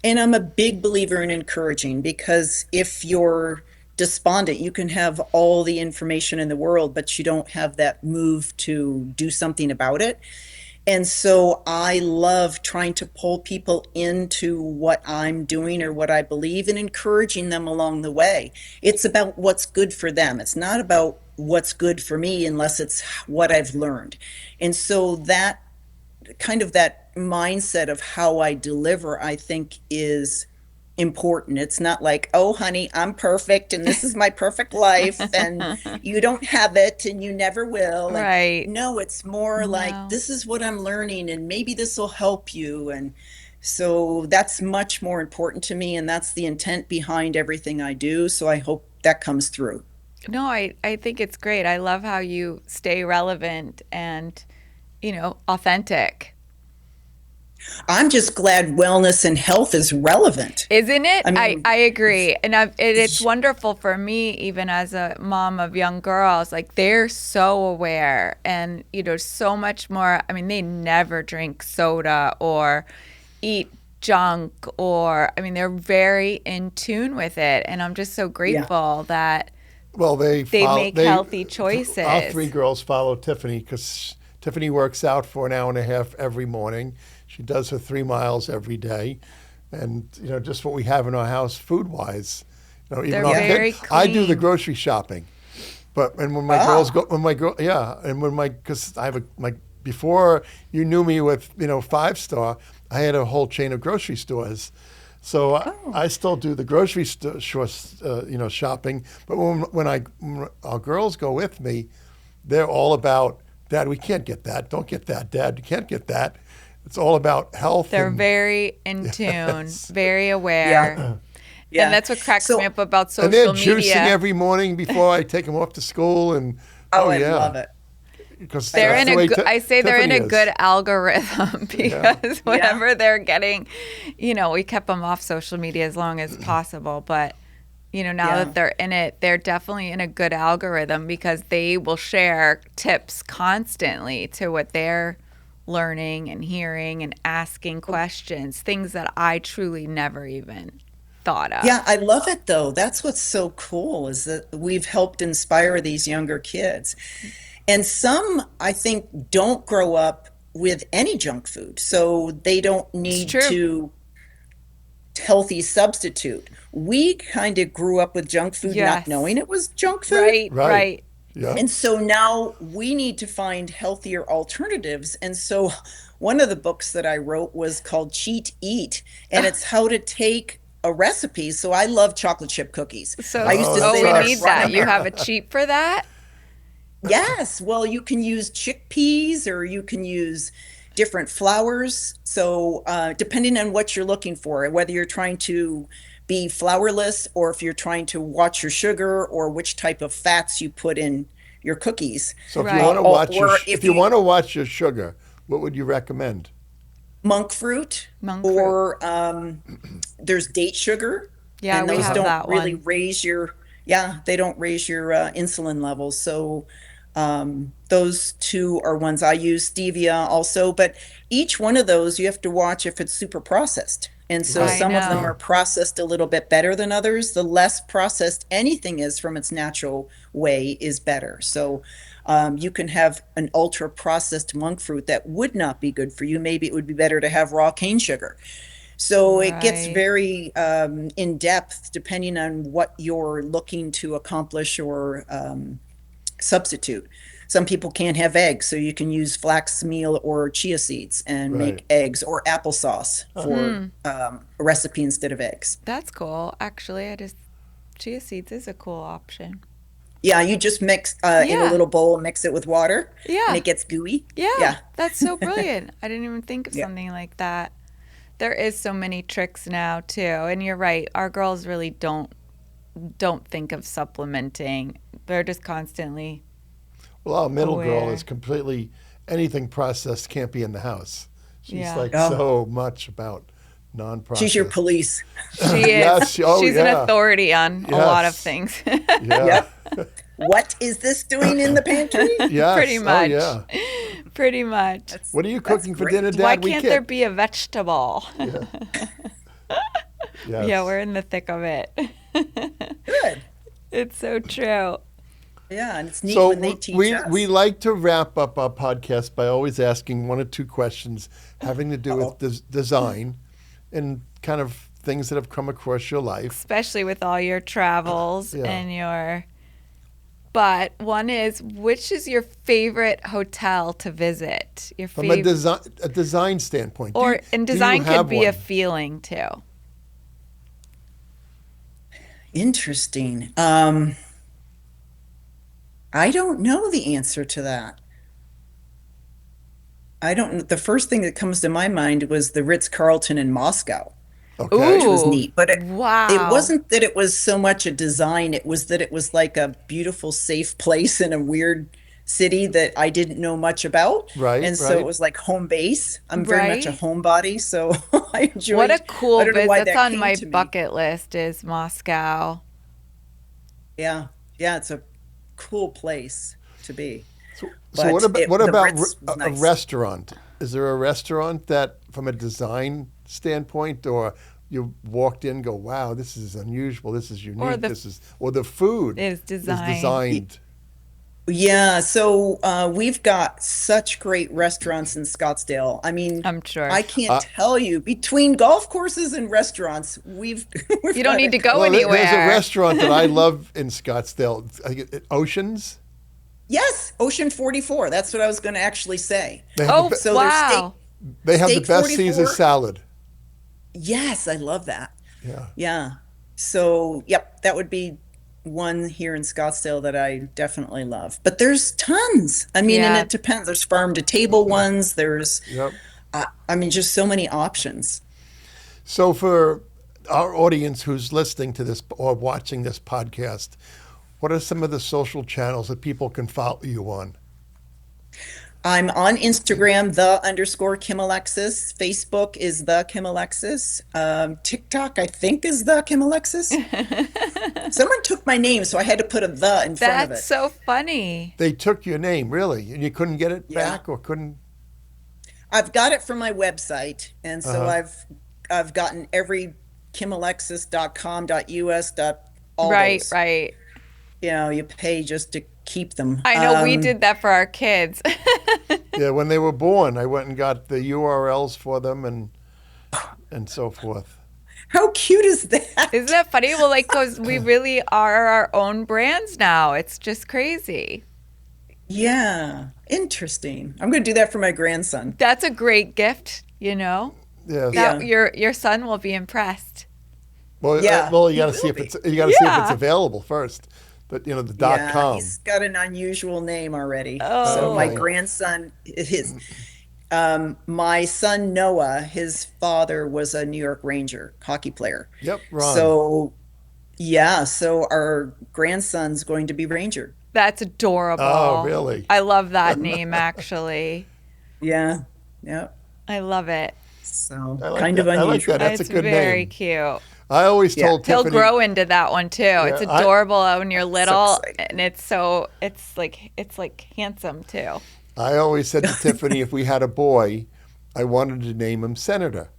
And I'm a big believer in encouraging because if you're despondent, you can have all the information in the world, but you don't have that move to do something about it. And so I love trying to pull people into what I'm doing or what I believe and encouraging them along the way. It's about what's good for them. It's not about what's good for me unless it's what I've learned. And so that kind of that mindset of how I deliver, I think is important. It's not like, oh, honey, I'm perfect and this is my perfect life and you don't have it and you never will. And Right. no, it's more like, No. this is what I'm learning and maybe this will help you. And so that's much more important to me. And that's the intent behind everything I do. So I hope that comes through. No, I think it's great. I love how you stay relevant and, authentic. I'm just glad wellness and health is relevant. Isn't it? I mean, I agree. And it's wonderful for me, even as a mom of young girls, like they're so aware and, so much more. I mean, they never drink soda or eat junk they're very in tune with it. And I'm just so grateful that Well, they make healthy choices. All three girls follow Tiffany because Tiffany works out for an hour and a half every morning. She does her 3 miles every day, and just what we have in our house food-wise. Even They're our very kid, I do the clean. grocery shopping, and when my girls go, because I have before you knew me with 5-star, I had a whole chain of grocery stores. So I still do the grocery store, shopping. But when our girls go with me, they're all about, Dad, we can't get that. Don't get that, Dad. You can't get that. It's all about health. They're and, very in tune, Yes. very aware. Yeah. And that's what cracks So- me up about and social they're media. juicing every morning before I take them off to school. And I yeah, love it. because They're that's in the a way good, I say they're in a Tiffany is. good algorithm because whatever they're getting, we kept them off social media as long as possible. But, now Yeah. that they're in it, they're definitely in a good algorithm because they will share tips constantly to what they're learning and hearing and asking questions, things that I truly never even thought of. Yeah, I love it though. That's what's so cool is that we've helped inspire these younger kids. And some, I think, don't grow up with any junk food, so they don't need to healthy substitute. We kind of grew up with junk food not knowing it was junk food. Right. Yeah. And so now we need to find healthier alternatives. And so one of the books that I wrote was called Cheat Eat, and it's how to take a recipe. So I love chocolate chip cookies. So I used to say we need that. You have a cheat for that? Yes. Well, you can use chickpeas or you can use different flours. So depending on what you're looking for, whether you're trying to be flourless or if you're trying to watch your sugar or which type of fats you put in your cookies. So if you want to watch if you want to watch your sugar, what would you recommend? Monk fruit, or there's date sugar. Yeah, and we those have don't that really one. raise your they don't raise your insulin levels. So those two are ones I use. Stevia also, but each one of those you have to watch if it's super processed. And so some of them are processed a little bit better than others. The less processed anything is from its natural way is better. So you can have an ultra processed monk fruit that would not be good for you. Maybe it would be better to have raw cane sugar. So it gets very in depth depending on what you're looking to accomplish or substitute. Some people can't have eggs, so you can use flax meal or chia seeds and make eggs, or applesauce for a recipe instead of eggs. That's cool. Actually, chia seeds is a cool option. Yeah, you just mix in a little bowl, mix it with water, and it gets gooey. Yeah, that's so brilliant. I didn't even think of something like that. There is so many tricks now too, and you're right. Our girls really don't think of supplementing. They're just constantly. Well, our middle girl is completely anything processed can't be in the house. She's so much about non-processed. She's your police. She is. Yes. She's an authority on a lot of things. What is this doing in the pantry? Yes. Pretty much. Oh, yeah. Pretty much. What are you cooking for dinner, Dad? Why can't there be a vegetable? Yeah, we're in the thick of it. Good. It's so true. Yeah, and it's neat when they teach us. We like to wrap up our podcast by always asking one or two questions having to do with design and kind of things that have come across your life. Especially with all your travels and your... But one is, which is your favorite hotel to visit? From a design standpoint. And design could be a feeling too. Interesting. I don't know the answer to that. The first thing that comes to my mind was the Ritz-Carlton in Moscow. Okay. Which was neat. But it Wow. wasn't that it was so much a design, it was that it was like a beautiful, safe place in a weird city that I didn't know much about. Right. And so it was like home base. I'm very much a homebody, so I enjoyed. What a cool visit. That's on my came to me. bucket list is Moscow. Yeah. Yeah, it's a cool place to be. So what about Ritz was a nice. restaurant? Is there a restaurant that, from a design standpoint, or you walked in and go, wow, this is unusual, this is unique, or the food is designed. Yeah, so we've got such great restaurants in Scottsdale. I mean, I'm sure. I can't tell you, between golf courses and restaurants, we've you don't need to go anywhere. There's a restaurant that I love in Scottsdale, Oceans. Yes, Ocean 44. That's what I was going to actually say. They have wow. They have the Steak best 44. Caesar salad. Yes, I love that. Yeah. Yeah. So, that would be one here in Scottsdale that I definitely love. But there's tons. I mean, and it depends. There's farm to table ones. There's, just so many options. So for our audience who's listening to this or watching this podcast, what are some of the social channels that people can follow you on? I'm on Instagram, _Kim Alexis. Facebook is Kim Alexis. TikTok, I think, is Kim Alexis. Someone took my name, so I had to put a in front of it. That's so funny. They took your name, really, and you couldn't get it back, or couldn't? I've got it from my website, and so I've gotten every kimalexis.com.us. All Right, those. right. You pay just to keep them. I know we did that for our kids. Yeah, when they were born, I went and got the URLs for them and so forth. How cute is that? Isn't that funny? Well, like, because we really are our own brands now. It's just crazy. Yeah, interesting. I'm going to do that for my grandson. That's a great gift, you know? Yes. That your son will be impressed. Well, Yeah, well, you got to he see will if be. it's see if it's Yeah. available first. But the Yeah, .com. he's got an unusual name already. Oh. So my Okay. grandson, my son Noah, his father was a New York Ranger hockey player. Yep, Ron. So yeah, so our grandson's going to be Ranger. That's adorable. Oh, really? I love that name, actually. Yeah, yeah. I love it. So I like kind that. of I like unusual. that. That's It's a good very name. cute. I always told He'll Tiffany. grow into that one too. It's Yeah, adorable when you're little, exciting. and it's like handsome too. I always said to Tiffany, if we had a boy, I wanted to name him Senator.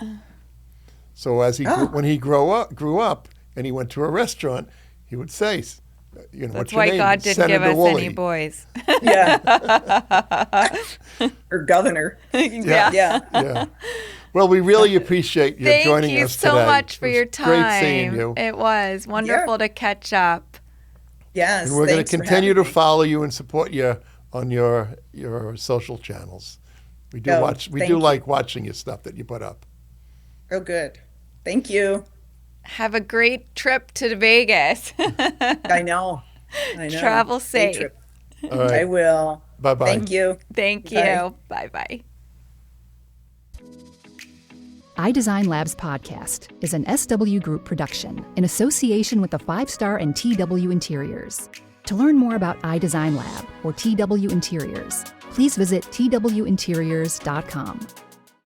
So as when he grew up, and he went to a restaurant, he would say, That's what's your why name? God didn't Senator give us Woolley. any boys. Yeah. Or governor. Yeah. Yeah. Yeah. Well, we really appreciate you Thank joining you us so today. much for It was your time. Great seeing you. It was wonderful to catch up. Yes. And we're going thanks to for continue to having me. follow you and support you on your social channels. We do Oh, watch. We thank do you. like watching your stuff that you put up. Oh, good. Thank you. Have a great trip to Vegas. I know. Travel Day safe. trip. All right. I will. Bye-bye. Thank you. Thank Bye. you. Bye-bye. iDesign Labs podcast is an SW Group production in association with the 5-Star and TW Interiors. To learn more about iDesign Lab or TW Interiors, please visit twinteriors.com.